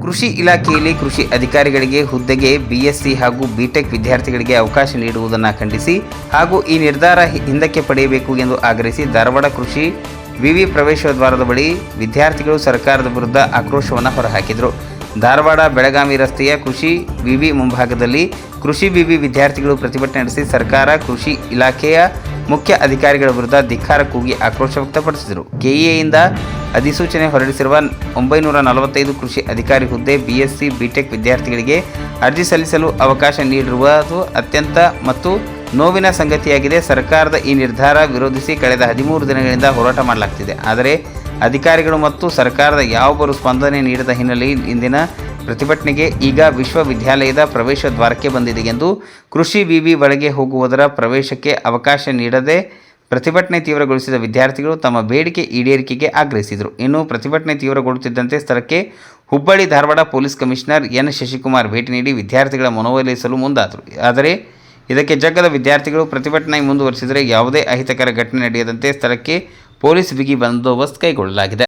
ಕೃಷಿ ಇಲಾಖೆಯಲ್ಲಿ ಕೃಷಿ ಅಧಿಕಾರಿಗಳಿಗೆ ಹುದ್ದೆಗೆ ಬಿಎಸ್ಸಿ ಹಾಗೂ ಬಿಟೆಕ್ ವಿದ್ಯಾರ್ಥಿಗಳಿಗೆ ಅವಕಾಶ ನೀಡುವುದನ್ನು ಖಂಡಿಸಿ ಹಾಗೂ ಈ ನಿರ್ಧಾರ ಹಿಂದಕ್ಕೆ ಪಡೆಯಬೇಕು ಎಂದು ಆಗ್ರಹಿಸಿ ಧಾರವಾಡ ಕೃಷಿ ವಿವಿ ಪ್ರವೇಶದ್ವಾರದ ಬಳಿ ವಿದ್ಯಾರ್ಥಿಗಳು ಸರ್ಕಾರದ ವಿರುದ್ಧ ಆಕ್ರೋಶವನ್ನು ಹೊರಹಾಕಿದರು. ಧಾರವಾಡ ಬೆಳಗಾವಿ ರಸ್ತೆಯ ಕೃಷಿ ವಿವಿ ಮುಂಭಾಗದಲ್ಲಿ ಕೃಷಿ ವಿವಿ ವಿದ್ಯಾರ್ಥಿಗಳು ಪ್ರತಿಭಟನೆ ನಡೆಸಿ ಸರ್ಕಾರ ಕೃಷಿ ಇಲಾಖೆಯ ಮುಖ್ಯ ಅಧಿಕಾರಿಗಳ ವಿರುದ್ಧ ಧಿಕ್ಕಾರ ಕೂಗಿ ಆಕ್ರೋಶ ವ್ಯಕ್ತಪಡಿಸಿದರು. ಕೆಇಎಯಿಂದ ಅಧಿಸೂಚನೆ ಹೊರಡಿಸಿರುವ 945 ಕೃಷಿ ಅಧಿಕಾರಿ ಹುದ್ದೆ ಬಿಎಸ್ಸಿ ಬಿಟೆಕ್ ವಿದ್ಯಾರ್ಥಿಗಳಿಗೆ ಅರ್ಜಿ ಸಲ್ಲಿಸಲು ಅವಕಾಶ ನೀಡಿರುವುದು ಅತ್ಯಂತ ಮತ್ತು ನೋವಿನ ಸಂಗತಿಯಾಗಿದೆ. ಸರ್ಕಾರದ ಈ ನಿರ್ಧಾರ ವಿರೋಧಿಸಿ ಕಳೆದ 13 ದಿನಗಳಿಂದ ಹೋರಾಟ ಮಾಡಲಾಗ್ತಿದೆ. ಆದರೆ ಅಧಿಕಾರಿಗಳು ಮತ್ತು ಸರ್ಕಾರದ ಯಾವೊಬ್ಬರು ಸ್ಪಂದನೆ ನೀಡದ ಹಿನ್ನೆಲೆಯಲ್ಲಿ ಇಂದಿನ ಪ್ರತಿಭಟನೆಗೆ ಈಗ ವಿಶ್ವವಿದ್ಯಾಲಯದ ಪ್ರವೇಶ ದ್ವಾರಕ್ಕೆ ಬಂದಿದೆ ಎಂದು ಕೃಷಿ ವಿವಿ ಒಳಗೆ ಹೋಗುವುದರ ಪ್ರವೇಶಕ್ಕೆ ಅವಕಾಶ ನೀಡದೆ ಪ್ರತಿಭಟನೆ ತೀವ್ರಗೊಳಿಸಿದ ವಿದ್ಯಾರ್ಥಿಗಳು ತಮ್ಮ ಬೇಡಿಕೆ ಈಡೇರಿಕೆಗೆ ಆಗ್ರಹಿಸಿದರು. ಇನ್ನು ಪ್ರತಿಭಟನೆ ತೀವ್ರಗೊಳ್ಳುತ್ತಿದ್ದಂತೆ ಸ್ಥಳಕ್ಕೆ Hubballi Dharwad police commissioner N Shashikumar ಭೇಟಿ ನೀಡಿ ವಿದ್ಯಾರ್ಥಿಗಳ ಮನವೊಲಿಸಲು ಮುಂದಾದರು. ಆದರೆ ಇದಕ್ಕೆ ಜಗ್ಗದ ವಿದ್ಯಾರ್ಥಿಗಳು ಪ್ರತಿಭಟನೆ ಮುಂದುವರಿಸಿದರೆ ಯಾವುದೇ ಅಹಿತಕರ ಘಟನೆ ನಡೆಯದಂತೆ ಸ್ಥಳಕ್ಕೆ ಪೊಲೀಸ್ ಬಿಗಿ ಬಂದೋಬಸ್ತ್ ಕೈಗೊಳ್ಳಲಾಗಿದೆ.